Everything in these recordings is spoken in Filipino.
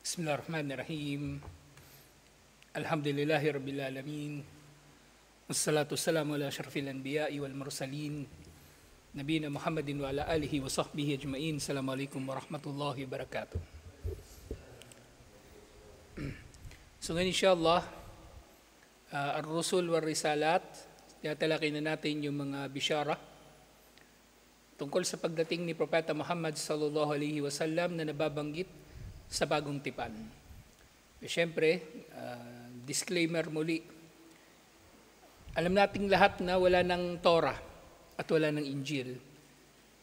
Bismillahirrahmanirrahim. Alhamdulillahi Rabbil Alamin. Wassalatu wassalamu ala asyrafil anbiya'i wal mursalin. Nabiyina Muhammadin wa ala alihi wa sahbihi ajma'in. Assalamualaikum warahmatullahi wabarakatuh. So ngayon insyaAllah, ar-rusul wal risalat, tatalakay na natin yung mga bisyara tungkol sa pagdating ni Propeta Muhammad sallallahu alaihi wasallam na nababanggit sa bagong tipan. Siyempre, disclaimer muli, alam nating lahat na wala ng Torah at wala ng Injil.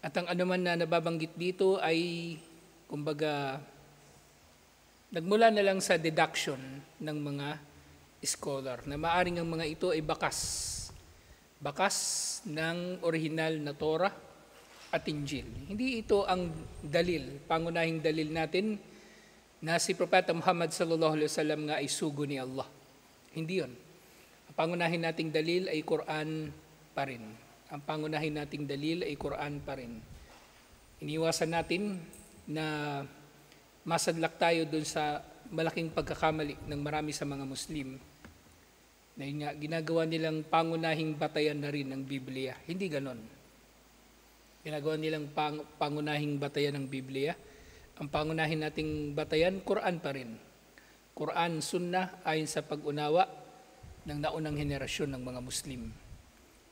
At ang anuman na nababanggit dito ay, kumbaga, nagmula na lang sa deduction ng mga scholar na maaring ang mga ito ay bakas ng orihinal na Torah at Injil. Hindi ito ang dalil, pangunahing dalil natin na si Propeta Muhammad sallallahu alaihi wasallam nga ay sugo ni Allah. Hindi yun. Ang pangunahin nating dalil ay Quran pa rin. Ang pangunahin nating dalil ay Quran pa rin. Iniwasan natin na masadlak tayo dun sa malaking pagkakamali ng marami sa mga Muslim na yun nga, ginagawa nilang pangunahing batayan na rin ng Biblia. Hindi ganon. Ginagawa nilang pangunahing batayan ng Biblia. Ang pangunahin nating batayan, Quran pa rin. Quran, Sunnah, ayon sa pag-unawa ng naunang henerasyon ng mga Muslim.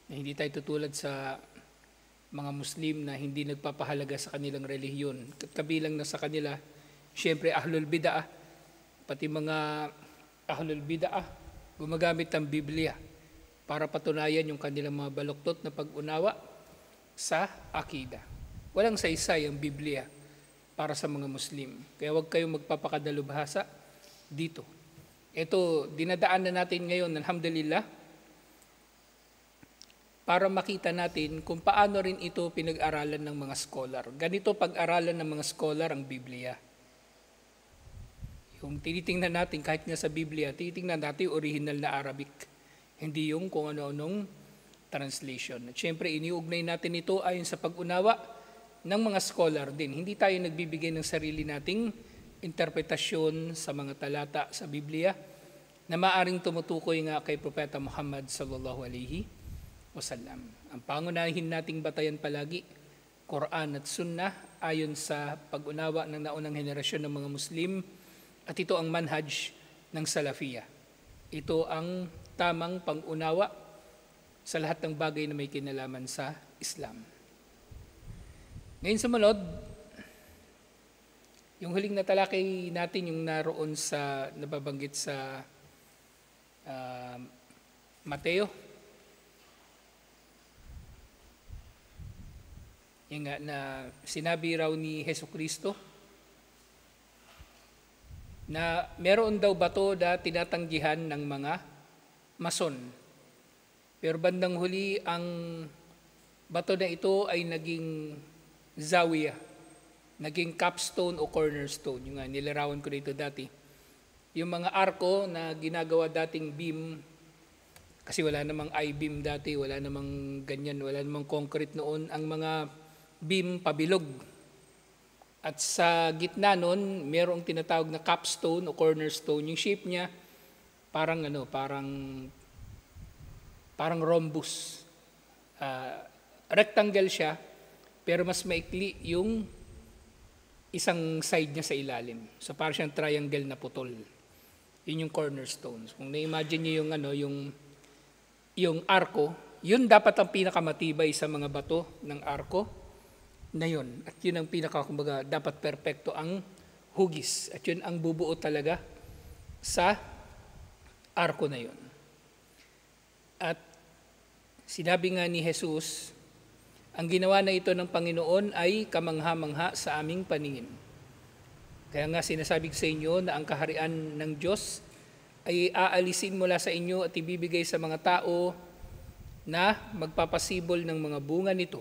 Na hindi tayo tutulad sa mga Muslim na hindi nagpapahalaga sa kanilang relihiyon. Kabilang na sa kanila, siyempre Ahlul Bid'ah, pati mga Ahlul Bid'ah, gumagamit ng Biblia para patunayan yung kanilang mga baluktot na pag-unawa sa akida. Walang saysay ang Biblia para sa mga Muslim. Kaya huwag kayong magpapakadalubhasa dito. Ito, dinadaan na natin ngayon, alhamdulillah, para makita natin kung paano rin ito pinag-aralan ng mga scholar. Ganito pag-aralan ng mga scholar ang Biblia. Yung tinitingnan natin, kahit nga sa Biblia, tinitingnan natin yung original na Arabic. Hindi yung kung ano-anong translation. At syempre, iniugnay natin ito ayon sa pag-unawa ng mga scholar din. Hindi tayo nagbibigay ng sarili nating interpretasyon sa mga talata sa Biblia na maaring tumutukoy nga kay Propeta Muhammad sallallahu alaihi wasallam. Ang pangunahin nating batayan palagi, Quran at Sunnah ayon sa pag-unawa ng naunang henerasyon ng mga Muslim, at ito ang manhaj ng Salafiyah. Ito ang tamang pang-unawa sa lahat ng bagay na may kinalaman sa Islam. Ngayon sumunod, yung huling natalakay natin yung naroon sa nababanggit sa Mateo. Yung nga na sinabi raw ni Jesucristo na meron daw bato na tinatanggihan ng mga mason. Pero bandang huli, ang bato na ito ay naging zawiyah, naging capstone o cornerstone. Yung nga, nilarawan ko dito dati. Yung mga arko na ginagawa dating beam, kasi wala namang I-beam dati, wala namang ganyan, wala namang concrete noon. Ang mga beam pabilog. At sa gitna noon, mayroong tinatawag na capstone o cornerstone. Yung shape niya, parang rhombus. Rectangle siya, pero mas maikli yung isang side niya sa ilalim. So parang siyang triangle na putol. Yun yung cornerstones. Kung na-imagine niyo yung arko, yun dapat ang pinakamatibay sa mga bato ng arko na yun. At yun ang kumbaga, dapat perpekto ang hugis. At yun ang bubuo talaga sa arko na yun. At sinabi nga ni Jesus, ang ginawa na ito ng Panginoon ay kamangha-mangha sa aming paningin. Kaya nga sinasabi ko sa inyo na ang kaharian ng Diyos ay aalisin mula sa inyo at ibibigay sa mga tao na magpapasibol ng mga bunga nito.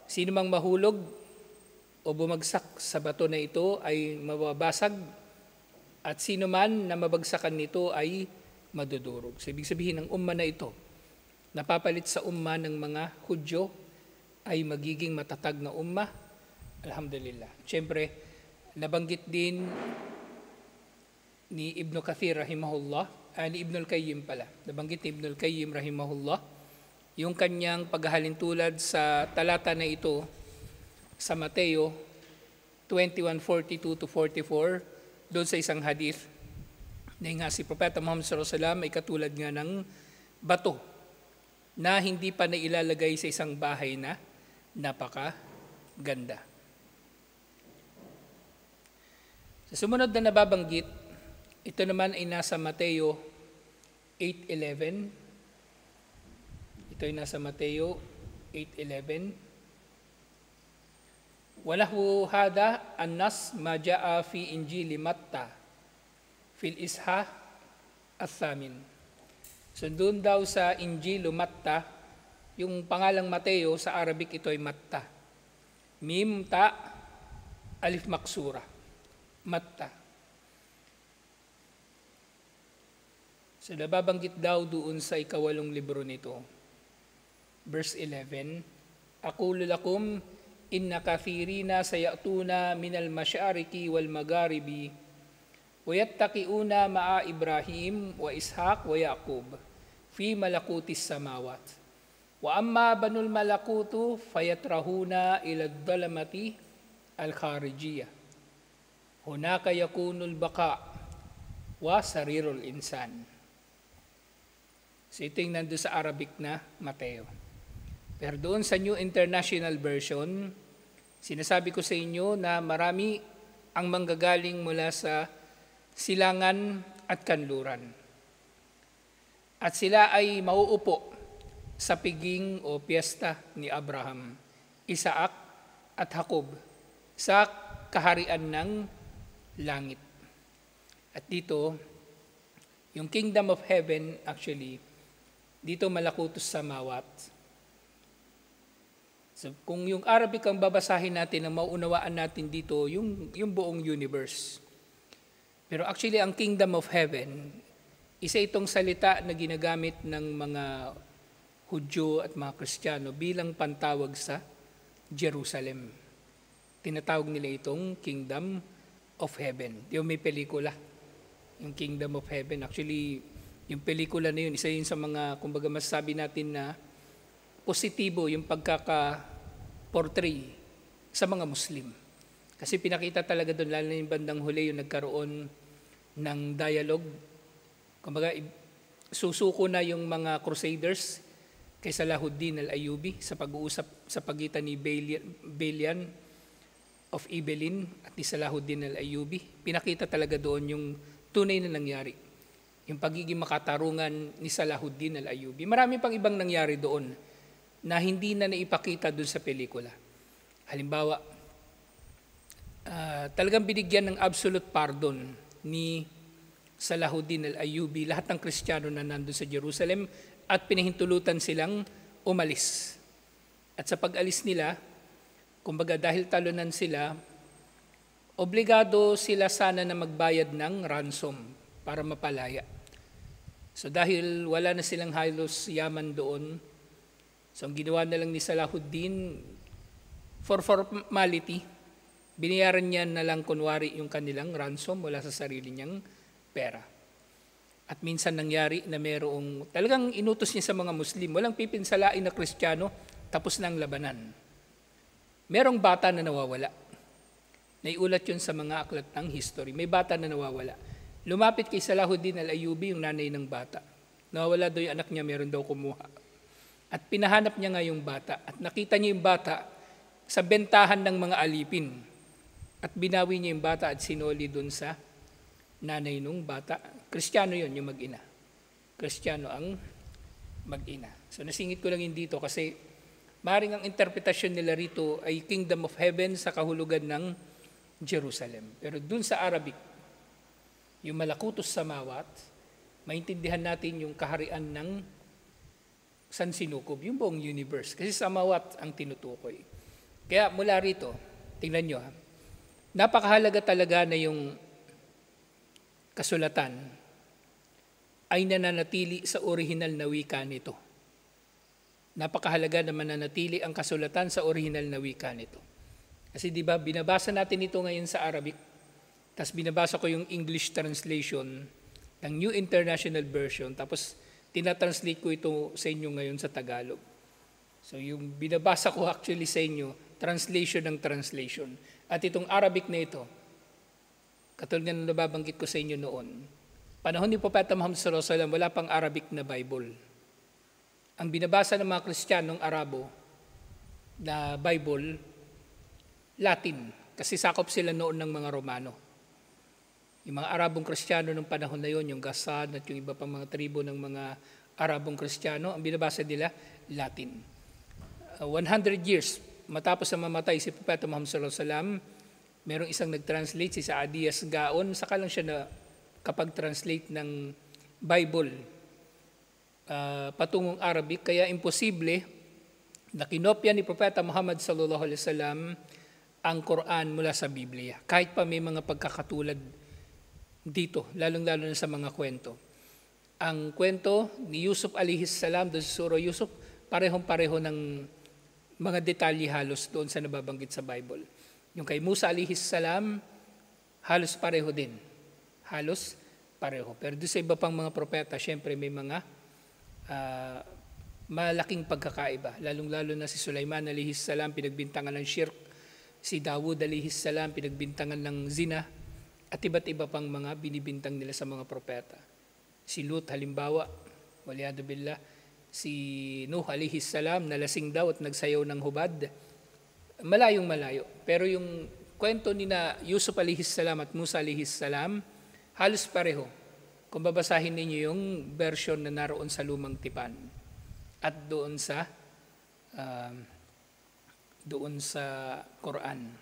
Sino mang mahulog o bumagsak sa bato na ito ay mababasag, at sino man na mabagsakan nito ay madudurog. So, ibig sabihin ng umma na ito, napapalit sa umma ng mga Hudyo, ay magiging matatag na umma. Alhamdulillah. Siyempre, nabanggit din ni Ibn Kathir rahimahullah, ni Ibn al-Qayyim pala, nabanggit ni Ibn al-Qayyim rahimahullah, yung kanyang paghahalintulad sa talata na ito sa Mateo 21:42 to 44, doon sa isang hadith na nga si Propeta Muhammad sallallahu alaihi wasallam ay katulad nga ng bato na hindi pa nailalagay sa isang bahay na napakaganda. Sa sumunod na nababanggit, ito naman ay nasa Mateo 8:11. Ito ay nasa Mateo 8:11. Walahu hada annas ma jaa fi injili Matta fil isha at-thamin. So doon daw sa Injilo Matta, yung pangalang Mateo sa Arabic ito ay Matta. Mim ta alif maksura. Matta. So nababanggit daw doon sa ikawalong libro nito. Verse 11, Aqulu lakum inna kathirina sayatuna minal masyariki wal magharibi wa yattaqiuna ma'a Ibrahim wa Ishaq wa Yaqub fi malakutis samawat. Wa amma banul malakutu fayatrahuna ila dhalamati al-kharijiyah. Hunaka yakunul baqa wa sarirul insan. So ito yung nandun sa Arabic na Mateo. Pero doon sa New International Version, sinasabi ko sa inyo na marami ang manggagaling mula sa silangan at kanluran. At sila ay mauupo sa piging o piyesta ni Abraham, Isaac at Jacob sa kaharian ng langit. At dito, yung kingdom of heaven actually, dito malakutus samawat. So, kung yung Arabic ang babasahin natin, ang maunawaan natin dito, yung buong universe. Pero actually, ang kingdom of heaven, isa itong salita na ginagamit ng mga Hudyo at mga Kristiyano bilang pantawag sa Jerusalem. Tinatawag nila itong kingdom of heaven. Yung may pelikula, yung kingdom of heaven. Actually, yung pelikula na yun, isa yun sa mga, kumbaga masasabi natin na positibo yung pagkaka-portray sa mga Muslim. Kasi pinakita talaga doon, lalo na yung bandang huli, yung nagkaroon ng dialogue. Kumbaga, susuko na yung mga Crusaders kay Salahuddin al-Ayyubi sa pag-uusap sa pagitan ni Balian of Ibelin at ni Salahuddin al-Ayyubi. Pinakita talaga doon yung tunay na nangyari. Yung pagiging makatarungan ni Salahuddin al-Ayyubi. Marami pang ibang nangyari doon na hindi na naipakita doon sa pelikula. Halimbawa, talagang binigyan ng absolute pardon ni Salahuddin al-Ayyubi lahat ng Kristiyano na nandun sa Jerusalem at pinahintulutan silang umalis. At sa pag-alis nila, kumbaga dahil talunan sila, obligado sila sana na magbayad ng ransom para mapalaya. So dahil wala na silang halos yaman doon, so ang ginawa na lang ni Salahuddin, for formality, binayaran niya na lang kunwari yung kanilang ransom wala sa sarili niyang pera. At minsan nangyari na merong, talagang inutos niya sa mga Muslim, walang pipinsalain na Kristiyano, tapos na ang labanan. Merong bata na nawawala. Naiulat yun sa mga aklat ng history. May bata na nawawala. Lumapit kay Salahuddin al-Ayyubi, yung nanay ng bata. Nawawala daw yung anak niya, meron daw kumuha. At pinahanap niya nga yung bata. At nakita niya yung bata sa bentahan ng mga alipin. At binawi niya yung bata at sinoli dun sa nanay nung bata. Kristiyano yun, yung mag-ina. Kristiyano ang mag-ina. So nasingit ko lang yun dito kasi maaaring ang interpretasyon nila rito ay kingdom of heaven sa kahulugan ng Jerusalem. Pero dun sa Arabic, yung malakutus samawat, maintindihan natin yung kaharian ng sansinukob, yung buong universe. Kasi samawat ang tinutukoy. Kaya mula rito, tingnan nyo, napakahalaga talaga na yung kasulatan ay nananatili sa orihinal na wika nito. Napakahalaga na mananatili ang kasulatan sa orihinal na wika nito. Kasi di ba binabasa natin ito ngayon sa Arabic, Tapos binabasa ko yung English translation ng New International Version. Tapos tinatranslate ko ito sa inyo ngayon sa Tagalog. So yung binabasa ko actually sa inyo, translation ng translation. At itong Arabic na ito, katulad ng nababanggit ko sa inyo noon, panahon ni Propeta Muhammad sallallahu alaihi wasallam, wala pang Arabic na Bible. Ang binabasa ng mga Kristiyanong Arabo na Bible, Latin, kasi sakop sila noon ng mga Romano. Yung mga Arabong Kristiyano ng panahon na yon, yung Ghassan at yung iba pang mga tribo ng mga Arabong Kristiyano, ang binabasa nila, Latin. 100 years matapos na mamatay si Propeta Muhammad sallallahu alaihi wasallam, merong isang nag-translate, si Saadias Gaon, saka lang siya na kapag translate ng Bible patungong Arabic, kaya imposible na kinopya ni Propeta Muhammad sallallahu alaihi wasallam ang Quran mula sa Biblia. Kahit pa may mga pagkakatulad dito, lalong-lalo na sa mga kwento. Ang kwento ni Yusuf alaihi salam doon sa Surah Yusuf, parehong-pareho ng mga detalye halos doon sa nababanggit sa Bible. Yung kay Musa alaihi salam, halos pareho din. Halos pareho. Pero doon sa iba pang mga propeta, syempre may mga malaking pagkakaiba. Lalong-lalo na si Sulaiman alaihi salam, pinagbintangan ng shirk. Si Dawud alaihi salam, pinagbintangan ng zina. At iba't iba pang mga binibintang nila sa mga propeta. Si Lut halimbawa, waliyadu billah, si Nuh alaihi salam, nalasing daw at nagsayaw ng hubad. Malayong malayo. Pero yung kwento ni na Yusuf alaihi salam at Musa alaihi salam, halos pareho. Kung babasahin ninyo yung version na naroon sa Lumang Tipan at doon sa Quran.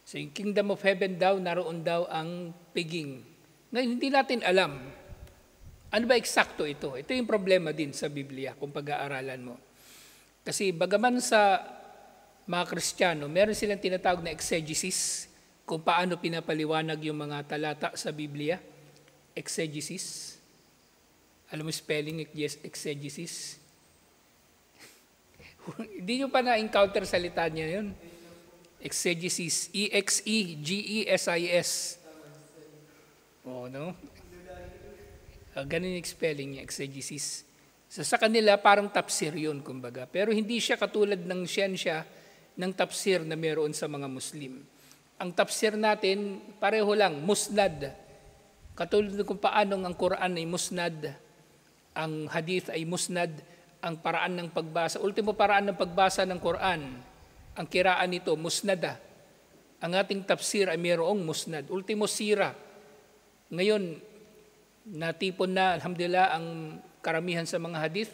So yung Kingdom of Heaven daw, naroon daw ang piging. Ngayon, hindi natin alam. Ano ba eksakto ito? Ito yung problema din sa Biblia kung pag-aaralan mo. Kasi bagaman sa mga Kristiyano, meron silang tinatawag na exegesis, kung paano pinapaliwanag yung mga talata sa Biblia. Exegesis. Alam mo spelling exegesis? Hindi nyo pa na-encounter salita niya yun. Exegesis. E-X-E-G-E-S-I-S. Oh, no? Ganun yung spelling niya, exegesis. So, sa kanila, parang tafsir yun, kumbaga. Pero hindi siya katulad ng siyensya ng tafsir na meron sa mga Muslim. Ang tafsir natin, pareho lang, musnad. Katulad kung paano ang Quran ay musnad, ang hadith ay musnad, ang paraan ng pagbasa, ultimo paraan ng pagbasa ng Quran, ang kiraan nito, musnada. Ang ating tafsir ay mayroong musnad. Ultimo sira. Ngayon, natipon na, alhamdulillah, ang karamihan sa mga hadith.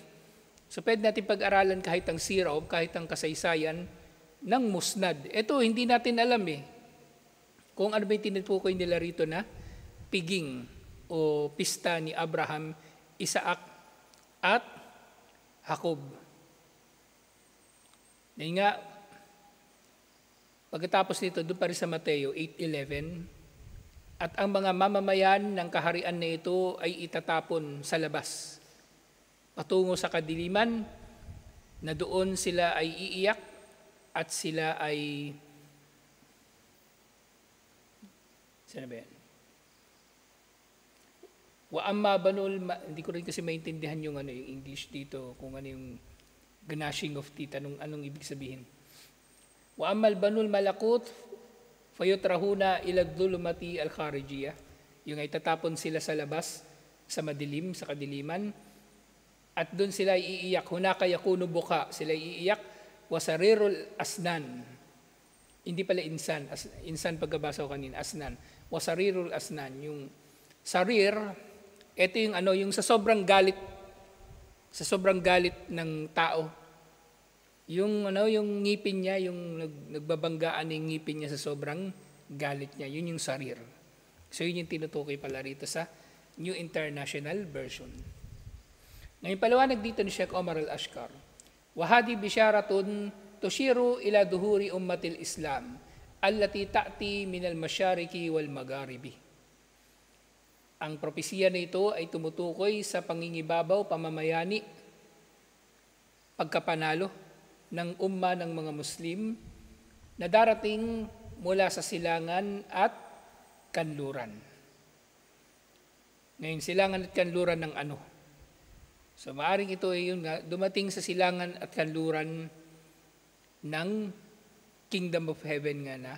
So, pwede natin pag-aralan kahit ang sira o kahit ang kasaysayan ng musnad. Ito, hindi natin alam kung ano ba yung tinutukoy nila rito na piging o pista ni Abraham, Isaac, at Jacob. Ngayon nga, pagkatapos nito, doon pa rin sa Mateo 8:11, at ang mga mamamayan ng kaharian na ito ay itatapon sa labas, patungo sa kadiliman, na doon sila ay iiyak at sila ay, saan ba yan? Wa amma banul, hindi ko rin kasi maintindihan yung yung English dito, kung ano yung gnashing of teeth, anong ibig sabihin. Wa ammal banul malakut fayutrahuna ila dhulumati al-kharijiyah. Yung ay tatapon sila sa labas, sa madilim, sa kadiliman, at doon sila iiyak. Hunaka yakunu buka, sila iiyak. Wasarirul asnan. Hindi pala insan. Insan pagkabasa ko kanina, asnan. Wasarirul asnan. Yung sarir, ito yung yung sa sobrang galit ng tao. Yung yung ngipin niya, yung nagbabanggaan ng ngipin niya sa sobrang galit niya, yun yung sarir. So yun yung tinutukoy pala rito sa New International Version. Ngayon paliwanag dito ni Sheikh Omar Al-Ashkar, wahadi bisharatun tushiru ila duhuri ummatil Islam allati ta'ti min al-masyariki wal magharibi. Ang propesiya na ito ay tumutukoy sa pangingibabaw, pamamayani, pagkapanalo ng umma ng mga Muslim na darating mula sa silangan at kanluran. Ngayon, silangan at kanluran ng ano? So maaaring ito ay yun nga, dumating sa silangan at kanluran ng Kingdom of Heaven nga na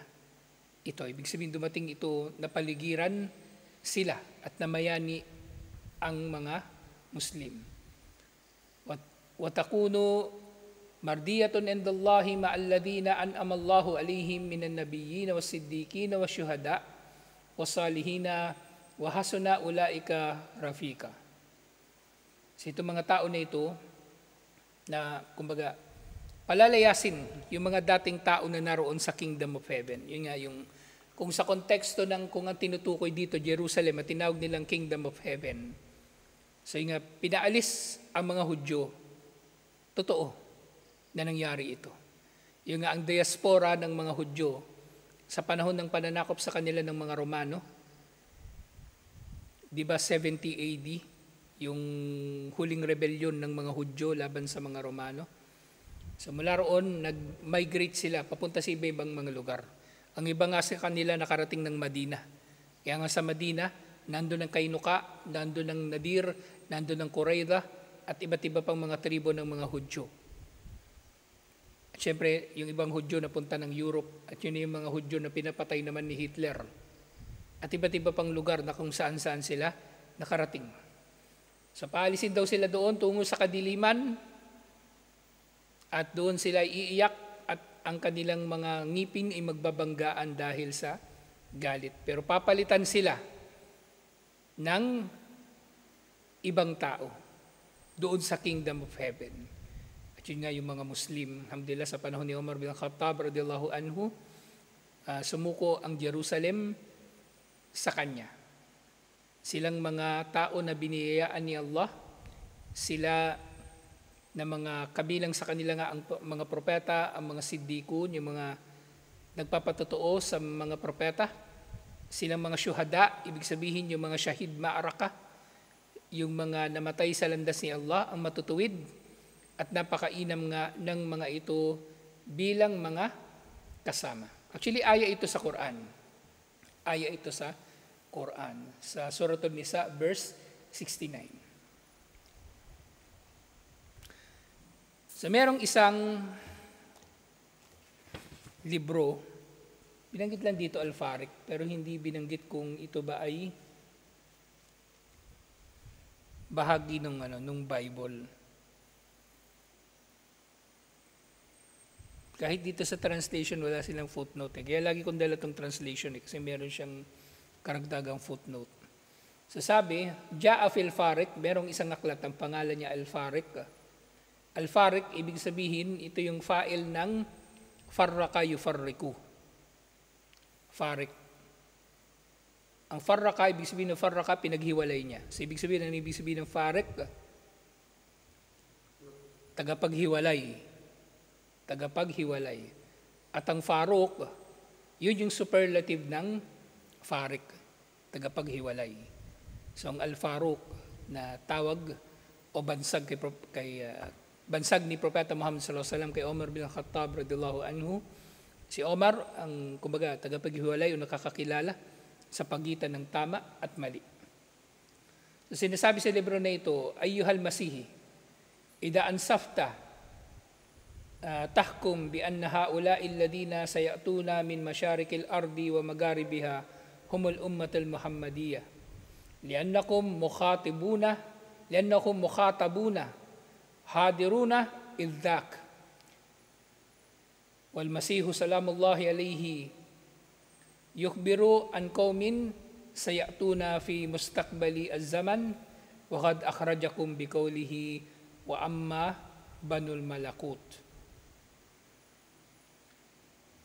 ito. Ibig sabihin dumating ito na paligiran sila at namayani ang mga Muslim. Watakunu mardiyatun indallahi ma'alladhina an'amallahu alaihim minan nabiyyin was-siddiqin wasyuhada was-salihina wa hasuna ulaika rafika. So itong mga tao na ito na kumbaga palalayasin yung mga dating tao na naroon sa Kingdom of Heaven. Yun nga yung kung sa konteksto ng kung ang tinutukoy dito Jerusalem at tinawag nilang Kingdom of Heaven. So yun nga pinaalis ang mga Hudyo. Totoo na nangyari ito. Yung nga ang diaspora ng mga Hudyo sa panahon ng pananakop sa kanila ng mga Romano. Di ba 70 AD? Yung huling rebellion ng mga Hudyo laban sa mga Romano. So mula roon, nag-migrate sila papunta sa iba-ibang mga lugar. Ang iba nga sa kanila nakarating ng Madina. Kaya nga sa Madina, nandun ang Kainuka, nandun ang Nadir, nandun ang Qurayza, at iba't iba pang mga tribo ng mga Hudyo. At syempre, yung ibang Hudyo na punta ng Europe, at yun yung mga Hudyo na pinapatay naman ni Hitler. At iba't iba pang lugar na kung saan-saan sila nakarating. So paalisin daw sila doon tungo sa kadiliman at doon sila iiyak at ang kanilang mga ngipin ay magbabanggaan dahil sa galit. Pero papalitan sila ng ibang tao doon sa Kingdom of Heaven. At yun nga yung mga Muslim, alhamdulillah sa panahon ni Umar bin Khattab radiyallahu anhu, sumuko ang Jerusalem sa kanya. Silang mga tao na biniyayaan ni Allah, sila na mga kabilang sa kanila nga ang mga propeta, ang mga siddikun, yung mga nagpapatotoo sa mga propeta, silang mga syuhada, ibig sabihin yung mga syahid ma'araka, yung mga namatay sa landas ni Allah, ang matutuwid, at napakainam nga ng mga ito bilang mga kasama. Actually, aya ito sa Quran. Aya ito sa Quran, sa Suratul Nisa, verse 69. So merong isang libro, binanggit lang dito Al-Farik, pero hindi binanggit kung ito ba ay bahagi ng Bible. Kahit dito sa translation, wala silang footnote. Kaya lagi kong dala itong translation kasi meron siyang karagdagang footnote. So sabi, Ja'a fil Farik, merong isang aklat, ang pangalan niya Al-Farik. Al-Farik, ibig sabihin, ito yung fa'il ng farraka yufarriku. Farik. Ang farraka, ibig sabihin ng farraka, pinaghiwalay niya. So ibig sabihin ng Farik, tagapaghiwalay. Tagapaghiwalay. At ang Faruk, yun yung superlative ng Farik, tagapaghiwalay. So ang Al-Faruq na tawag o bansag bansag ni Propeta Muhammad sallallahu alaihi wasallam kay Umar bin Khattab radhiyallahu anhu. Si Omar ang kumbaga tagapaghiwalay o nakakakilala sa pagitan ng tama at mali. So sinasabi sa libro na ito, ayyuhal masihi, idha ansafta tahkum bi anna haula'i alladhina sayatuna min masharikil ardi wa magharibiha humul ummatul muhammadiyah li'annakum mukhatabuna hadiruna idhak wal masihu salamullahi alayhi yukhbiru an qaumin sayatuna fi mustaqbali az-zaman wa qad akhrajakum bi qawlihi wa amma banul malakut.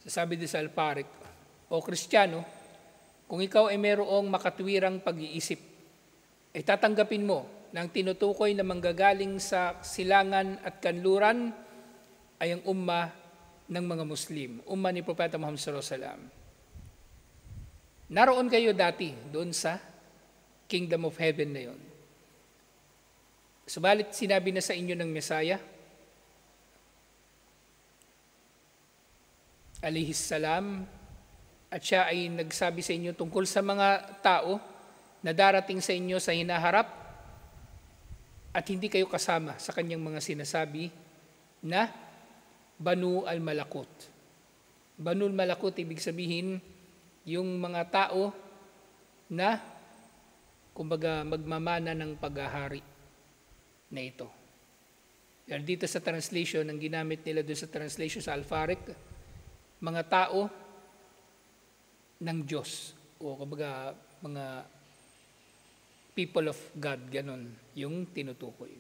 Sabi din sa Al-Farik, o Kristiyano, kung ikaw ay mayroong makatwirang pag-iisip, ay tatanggapin mo na ang tinutukoy na manggagaling sa silangan at kanluran ay ang umma ng mga Muslim, umma ni Propeta Muhammad sallallahu alaihi wasallam. Naroon kayo dati doon sa Kingdom of Heaven na yon. Subalit sinabi na sa inyo ng Mesaya, alayhis salam, At siya ay nagsabi sa inyo tungkol sa mga tao na darating sa inyo sa hinaharap at hindi kayo kasama sa kanyang mga sinasabi na Banu al-Malakut. Banu al-Malakut, ibig sabihin, yung mga tao na, kumbaga, magmamana ng paghahari na ito. Yan dito sa translation, ang ginamit nila doon sa translation sa Al-Farik, mga tao ng Diyos. O kumbaga, mga people of God, ganon yung tinutukoy.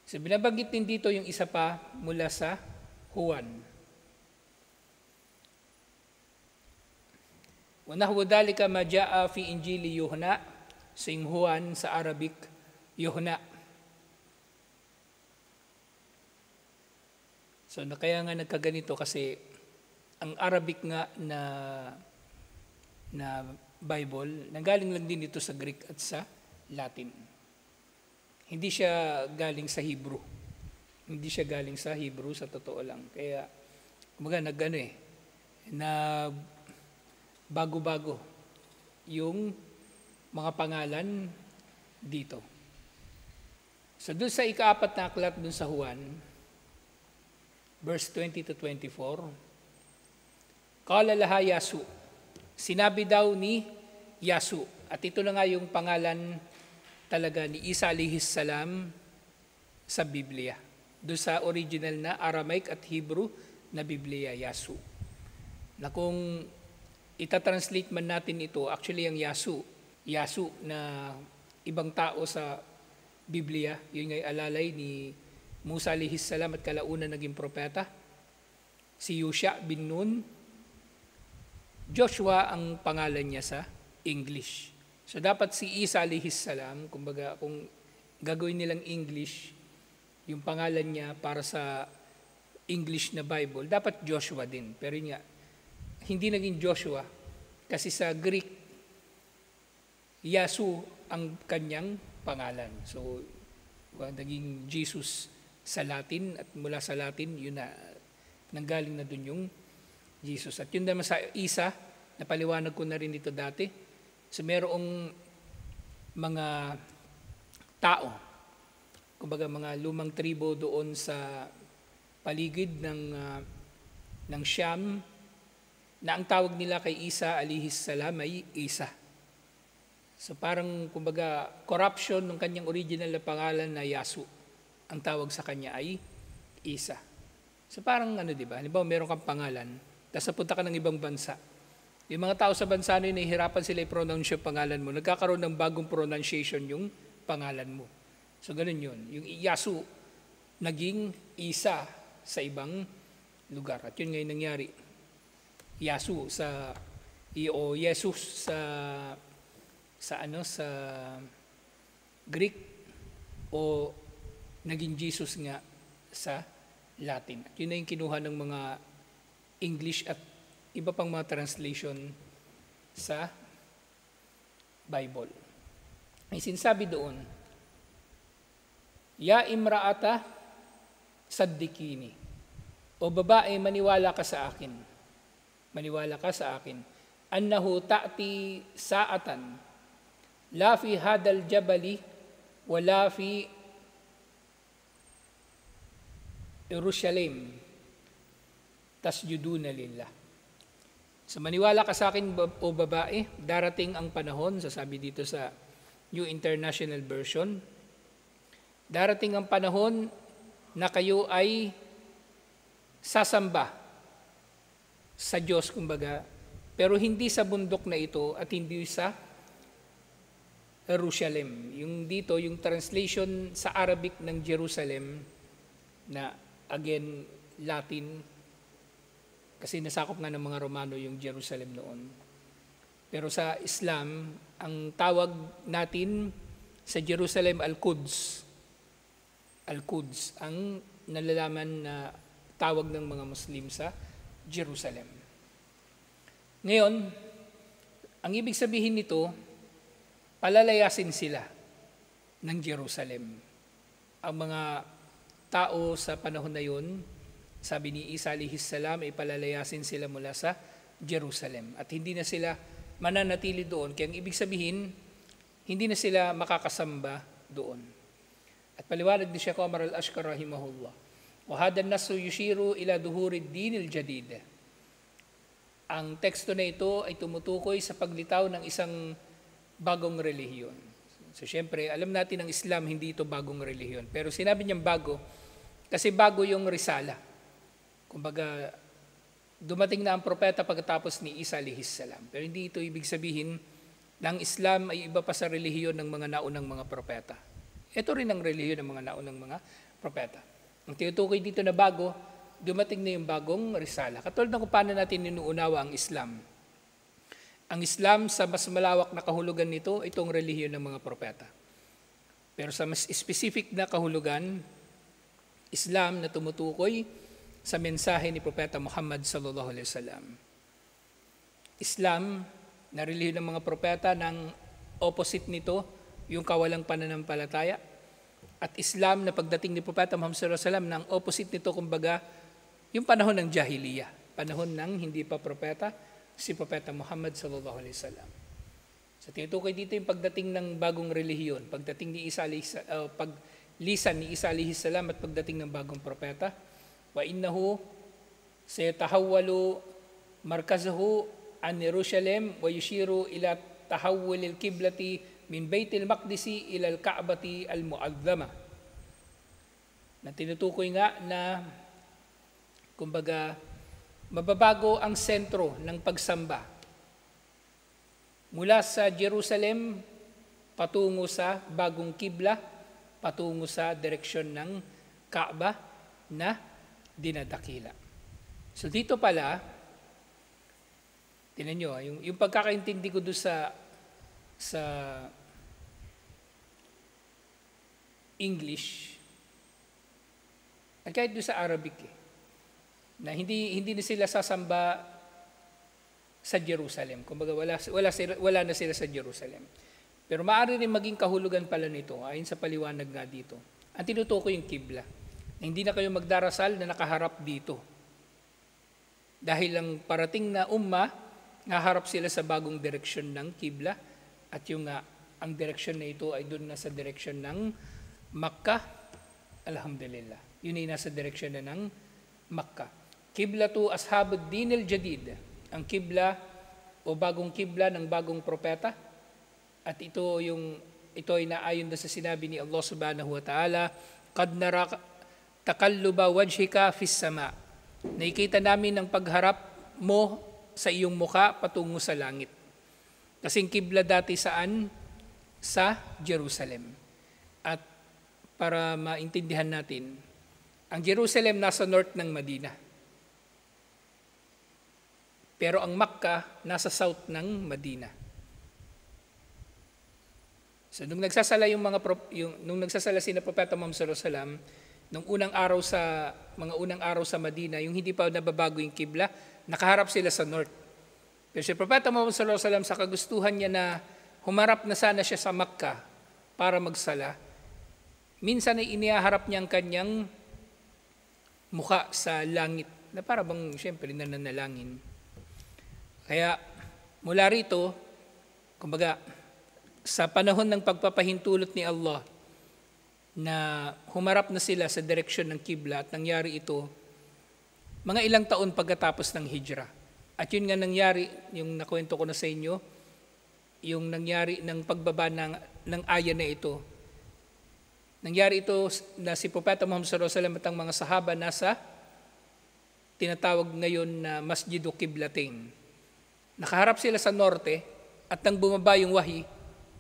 So binabanggit din dito yung isa pa mula sa Juan. Wa nahwu dhalika ma jaa fi Injili Yohana, sing Juan sa Arabic, Yohana. So kaya nga nagkaganito kasi ang Arabic nga na Bible, nanggaling lang din ito sa Greek at sa Latin. Hindi siya galing sa Hebrew. Hindi siya galing sa Hebrew, sa totoo lang. Kaya, kumbaga, na bago-bago yung mga pangalan dito. So, doon sa ika-4 na aklat doon sa Juan, verse 20 to 24, Qala laha Yasu, sinabi daw ni Yasu, at ito na nga yung pangalan talaga ni Isa alayhis salam sa Biblia. Doon sa original na Aramaic at Hebrew na Biblia, Yasu. Na kung itatranslate man natin ito, actually ang Yasu na ibang tao sa Biblia, yun ngay alalay ni Musa alayhis salam at kalaunan naging propeta, si Yusha bin Nun. Joshua ang pangalan niya sa English. So dapat si Isa alayhis salam, kumbaga kung gagawin nilang English, yung pangalan niya para sa English na Bible, dapat Joshua din. Pero nga, hindi naging Joshua kasi sa Greek, Yasu ang kanyang pangalan. So naging Jesus sa Latin at mula sa Latin, yun na, nanggaling na dun yung Jesus. At yun naman sa Isa, napaliwanag ko na rin ito dati. So merong mga tao, kumbaga mga lumang tribo doon sa paligid ng Siyam, na ang tawag nila kay Isa alayhis salam ay Isa. So parang kumbaga corruption ng kanyang original na pangalan na Yasu. Ang tawag sa kanya ay Isa. So parang di ba? Halimbawa meron kang pangalan, tapos napunta ka ng ibang bansa. Yung mga tao sa bansa na yun, nahihirapan sila i-pronounce yung pangalan mo. Nagkakaroon ng bagong pronunciation yung pangalan mo. So ganun yun. Yung Yasu, naging Isa sa ibang lugar. At yun ngayon nangyari. Yasu o Jesus sa Greek, o naging Jesus nga sa Latin. At yun na yung kinuha ng mga English at iba pang mga translation sa Bible. May sinasabi doon, Ya imra'ata saddikini, o babae, maniwala ka sa akin. Maniwala ka sa akin. Annahu ta'ti sa'atan, la fi hadal jabali, wala fi Jerusalem, tasjuduna lillah. So maniwala ka sa akin o babae, darating ang panahon, sasabi dito sa New International Version, darating ang panahon na kayo ay sasamba sa Diyos, kumbaga, pero hindi sa bundok na ito at hindi sa Jerusalem. Yung dito, yung translation sa Arabic ng Jerusalem, na again, Latin, kasi nasakop nga ng mga Romano yung Jerusalem noon. Pero sa Islam, ang tawag natin sa Jerusalem, Al-Quds. Al-Quds, ang nalalaman na tawag ng mga Muslim sa Jerusalem. Ngayon, ang ibig sabihin nito, palalayasin sila ng Jerusalem. Ang mga tao sa panahon na yun, Sabi ni Isa alayhis salam, ipalalayasin sila mula sa Jerusalem. At hindi na sila mananatili doon. Kaya ang ibig sabihin, hindi na sila makakasamba doon. At paliwanag din siya ko Amar al-Ashkar rahimahullah. Wa hadha an-nasu yushiru ila duhuri ad-din al-jadid. Ang teksto na ito ay tumutukoy sa paglitaw ng isang bagong relihiyon. So syempre, alam natin ang Islam, hindi ito bagong relihiyon. Pero sinabi niyang bago, kasi bago yung risala. Kumbaga, dumating na ang propeta pagkatapos ni Isa alayhis salam. Pero hindi ito ibig sabihin na ang Islam ay iba pa sa relihiyon ng mga naunang mga propeta. Ito rin ang relihiyon ng mga naunang mga propeta. Ang tinutukoy dito na bago, dumating na yung bagong risala. Katulad ng kung paano natin ninuunawa ang Islam. Ang Islam sa mas malawak na kahulugan nito, itong relihiyon ng mga propeta. Pero sa mas specific na kahulugan, Islam na tumutukoy sa mensahe ni Propeta Muhammad sallallahu alaihi wasallam. Islam na relihiyon ng mga propeta, ng opposite nito, yung kawalang pananampalataya. At Islam na pagdating ni Propeta Muhammad sallallahu alaihi wasallam, ng opposite nito, kumbaga, yung panahon ng jahiliya, panahon ng hindi pa propeta, si Propeta Muhammad sallallahu alaihi wasallam. Sa tinutukoy dito yung pagdating ng bagong relihiyon, pagdating ni Isa paglisan ni Isa alayhis salam at pagdating ng bagong propeta. Wa innahu sayatahawwalu markazahu an Jerusalem wa yushiru ila tahawwul al-qiblati min Baitul Maqdisi ila al-Ka'bati al-Mu'azzama. Na tinutukoy nga na kumbaga mababago ang sentro ng pagsamba mula sa Jerusalem patungo sa bagong kibla, patungo sa direksyon ng Kaaba na dinadakila. So dito pala, tingnan nyo, yung pagkakaintindi ko doon sa English, at kahit doon sa Arabic, na hindi na sila sasamba sa Jerusalem. Kumbaga wala na sila sa Jerusalem. Pero maaari rin maging kahulugan pala nito, ayon sa paliwanag nga dito. Ang tinutukoy yung kibla. Hindi na kayo magdarasal na nakaharap dito. Dahil ang parating na umma, naharap sila sa bagong direksyon ng kibla, at yung ang direksyon na ito ay doon na sa direksyon ng Makkah. Alhamdulillah. Yun ay nasa direksyon na ng Makkah. Kiblatu ashabud dinil jadid. Ang kibla o bagong kibla ng bagong propeta. At ito ay naayon sa sinabi ni Allah subhanahu wa ta'ala, qad nara takalluba wajhika fis sama. Nakikita namin ang pagharap mo sa iyong muka patungo sa langit. Kasing kibla dati saan? Sa Jerusalem. At para maintindihan natin, ang Jerusalem nasa north ng Madina. Pero ang Makkah nasa south ng Madina. So nung nagsasala nung nagsasala sina Propeta Muhammad sallallahu alaihi wasallam, nung mga unang araw sa Madina, yung hindi pa nababago yung kibla, nakaharap sila sa north. Pero si Propeta Muhammad sallallahu alaihi wasallam, sa kagustuhan niya na humarap na sana siya sa Makkah para magsala, minsan ay inihaharap niya ang kanyang mukha sa langit, na para bang siyempre nananalangin. Kaya mula rito, kumbaga, sa panahon ng pagpapahintulot ni Allah, na humarap na sila sa direksyon ng kibla, at nangyari ito mga ilang taon pagkatapos ng hijrah. At yun nga nangyari, yung nakwento ko na sa inyo, yung nangyari ng pagbaba ng aya na ito. Nangyari ito na si Propeta Muhammad sallallahu alaihi wasallam at ang mga sahaba nasa tinatawag ngayon na Masjidu Qiblatain. Nakaharap sila sa norte, at nang bumaba yung wahi,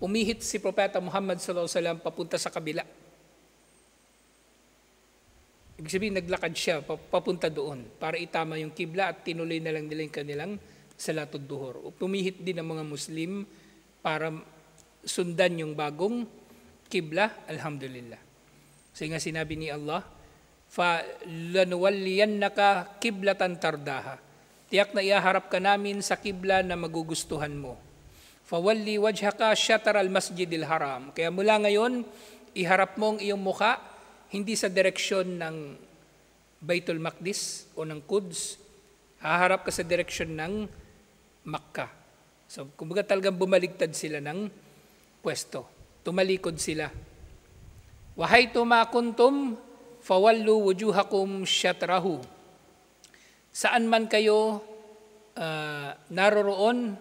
umihit si Propeta Muhammad sallallahu alaihi wasallam papunta sa kabila. Ibig sabihin, naglakad siya papunta doon para itama yung kibla, at tinuloy na lang nila yung kanilang salatud duhur. Pumihit din ang mga Muslim para sundan yung bagong kibla, alhamdulillah. So nga sinabi ni Allah, فَلَنُوَلِّيَنَّكَ كِبْلَةً تَرْدَاهَا. Tiyak na ihaharap ka namin sa kibla na magugustuhan mo. فَوَلِّي وَجْهَكَ شَطْرَ الْمَسْجِدِ الْحَرَامِ. Kaya mula ngayon, iharap mo ang iyong mukha, hindi sa direksyon ng Baitul Maqdis o ng Quds, haharap ka sa direksyon ng Makkah. So, kumbaga talagang bumaligtad sila ng pwesto. Tumalikod sila. Wa haythu ma kuntum fawallu wujuhakum syatrahu. Saan man kayo naroroon,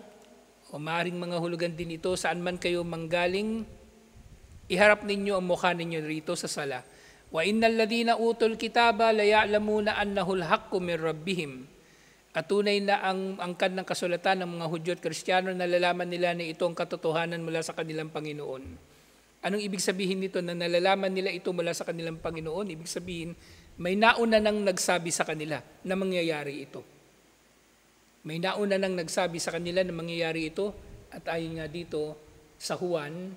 o maaaring mga hulugan din ito, saan man kayo manggaling, iharap ninyo ang mukha ninyo rito sa sala. Wa innal ladina utul kitaba la ya'lamuna annahu al-haqqu min rabbihim. At tunay na ang angkan ng kasulatan ng mga Hudyo at Kristiyano, nalalaman nila na ito ang katotohanan mula sa kanilang Panginoon. Anong ibig sabihin nito na nalalaman nila ito mula sa kanilang Panginoon? Ibig sabihin, may nauna nang nagsabi sa kanila na mangyayari ito. May nauna nang nagsabi sa kanila na mangyayari ito, at ayon nga dito sa Juan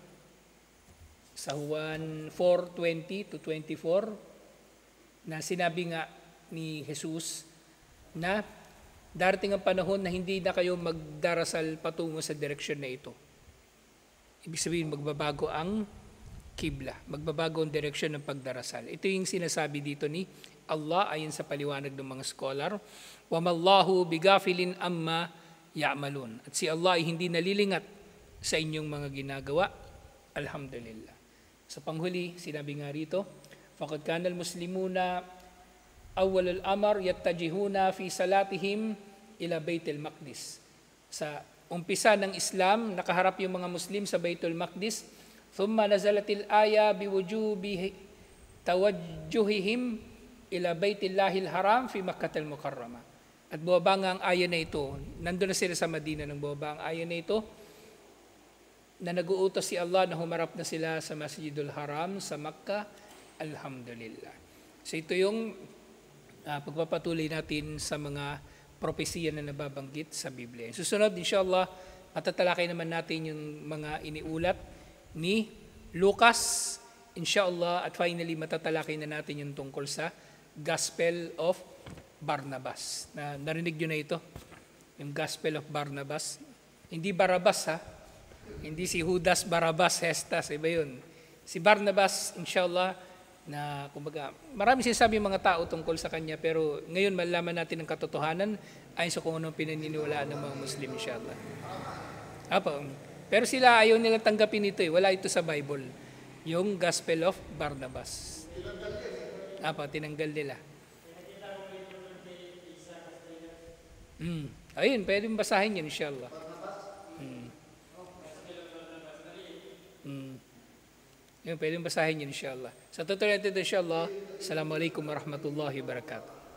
4:20 to 24, na sinabi nga ni Jesus na darating ang panahon na hindi na kayo magdarasal patungo sa direksyon na ito. Ibig sabihin, magbabago ang kibla, magbabago ang direksyon ng pagdarasal. Ito yung sinasabi dito ni Allah ayon sa paliwanag ng mga scholar. Wa mallahu bigafilin amma ya'malun. At si Allah ay hindi nalilingat sa inyong mga ginagawa. Alhamdulillah. Sa panghuli, sinabi nga rito, faqad kana al-muslimuna awwal al-amr yattajihuna fi salatihim ila Baitul Maqdis. Sa umpisa ng Islam, nakaharap yung mga Muslim sa Baitul Maqdis. Thumma nazalatil aya biwujubi tawajjuhihim ila Baitillahil Haram fi Makkatal Mukarrama. At bumaba nga ang aya na ito. Nandun na sila sa Madina nang bumaba ang aya na ito, na nag-uutos si Allah na humarap na sila sa Masjidul Haram sa Makkah. Alhamdulillah. So ito yung pagpapatuloy natin sa mga propesiya na nababanggit sa Biblia. Susunod, inshallah, matatalakay naman natin yung mga iniulat ni Lucas, inshallah, at finally matatalakay na natin yung tungkol sa Gospel of Barnabas. Narinig nyo na ito, yung Gospel of Barnabas. Hindi Barabas, ha? Hindi si Judas Barabas Hestas, iba yun. Si Barnabas, inshallah, na kumbaga, marami sinasabi yung mga tao tungkol sa kanya, pero ngayon malalaman natin ang katotohanan ayon sa kung anong pinaniniwalaan ng mga Muslim, inshallah. Pero sila ayaw nila tanggapin ito eh. Wala ito sa Bible. Yung Gospel of Barnabas. Tinanggal nila. Ayun, pwedeng basahin yan, inshallah. Yun, pwedeng basahin yan, inshallah. Sa tutuloy natin, inshallah. Assalamualaikum warahmatullahi wabarakatuh.